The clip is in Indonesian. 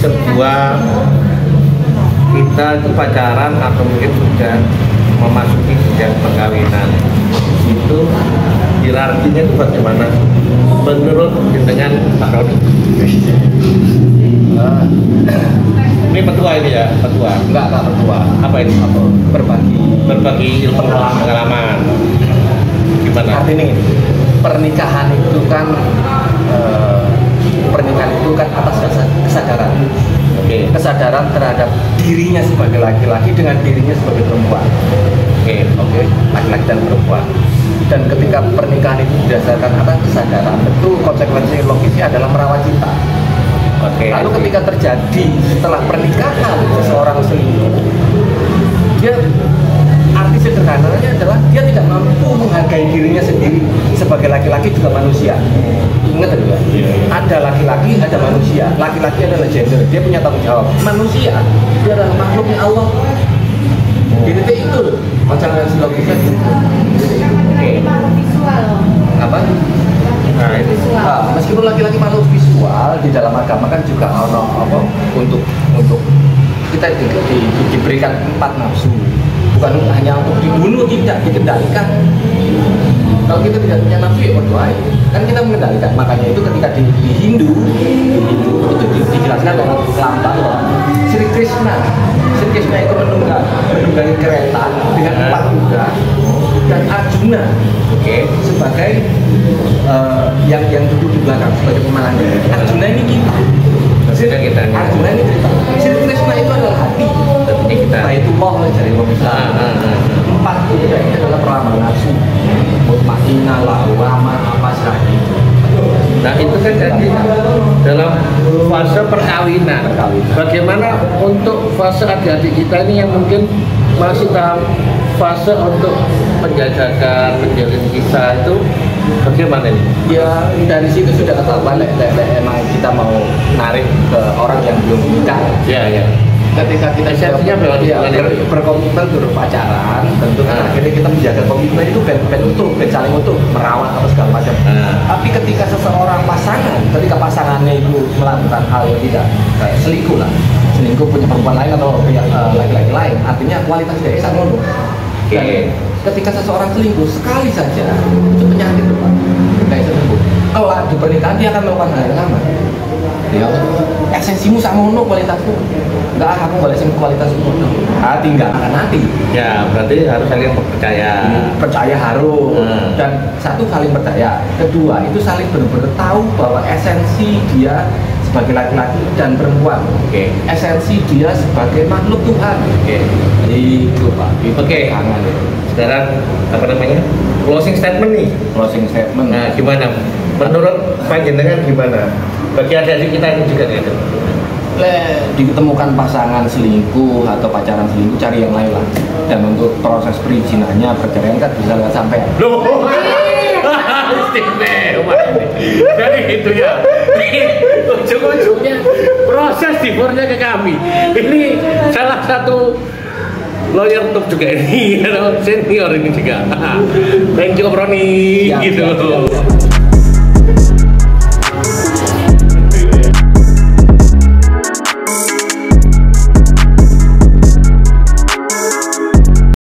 sebuah kita itu pacaran atau mungkin sudah memasuki jenjang perkawinan itu hierarkinya itu bagaimana menurut dengan Pak Roni? Ini petua ini ya, petua? Enggak petua. Apa ini? Apa? Berbagi Ilmu pengalaman. Gimana? Artinya ini, pernikahan itu kan atas dasar kesadaran. Oke. Kesadaran terhadap dirinya sebagai laki-laki dengan dirinya sebagai perempuan. Oke, laki-laki dan perempuan. Dan ketika pernikahan itu didasarkan atas kesadaran, tentu konsekuensi logisnya adalah merawat cinta. Lalu ketika terjadi setelah pernikahan seseorang selingkuh, dia arti sederhananya adalah dia tidak mampu menghargai dirinya sendiri sebagai laki-laki juga manusia. Ingat ya, ada laki-laki, ada manusia. Laki-laki adalah gender, dia punya tanggung jawab. Manusia, dia adalah makhluknya Allah. Di titik itu loh, konsekuensi logisnya gitu. Apa? Meskipun laki-laki makhluk visual, di dalam agama kan juga untuk kita diberikan 4 nafsu, bukan hanya untuk dibunuh, tidak dikendalikan. Kalau kita tidak punya nafsu ya berdoa, kan kita mengendalikan. Makanya itu ketika di Hindu itu dijelaskan dengan lambang Sri Krishna itu menunggangi kereta dengan 4 kuda, dan Arjuna sebagai yang duduk di belakang sebagai pemanahnya. Arjuna ini kita. Arjuna ini kita. Sri Krishna itu adalah hati. Kita itu Allah dari Islam. 4 kuda ini adalah perlambang nafsu. Mutmainah, lawama, apa saja. Nah itu kan jadi dalam fase perkawinan. Bagaimana untuk fase adik-adik kita ini yang mungkin masih dalam fase untuk penjajakan, menjalin kisah itu bagaimana ini? Ya dari situ sudah ketahuan emang kita mau narik ke orang yang belum nikah. Ya. Ketika kita berkomitmen berpacaran, tentu kan akhirnya kita menjaga komitmen itu ben saling utuh, merawat atau segala macam. Tapi ketika seseorang ketika pasangannya itu melakukan hal yang tidak selingkuh punya perempuan lain atau laki-laki lain, artinya kualitas dia sangat menurun. Ketika seseorang selingkuh sekali saja, itu penyakit loh Pak. Kayak selingkuh. Kelak di pernikahan dia akan melakukan hal yang sama. Ya, esensimu sama kualitasmu. Enggak, aku boleh kualitasmu. Hati enggak akan hati. Ya, berarti harus saling percaya. Percaya harus. Dan satu saling percaya. Kedua, itu saling benar-benar tahu bahwa esensi dia sebagai laki-laki dan perempuan. Esensi dia sebagai makhluk Tuhan. Itu Pak. Sekarang apa namanya? Closing statement nih. Closing statement. Nah, gimana? Menurut panjenengan gimana? Bagi adik-adik kita ini juga gitu. Ditemukan pasangan selingkuh atau pacaran selingkuh, cari yang lain lah. Dan untuk proses perizinannya, perceraian kan bisa nggak sampai. Loh, istimewa ini. Jadi itu ya. Ujung-ujungnya proses divorce ke kami. Ini salah satu lawyer top juga ini, senior ini juga. Thank you Roni, gitu.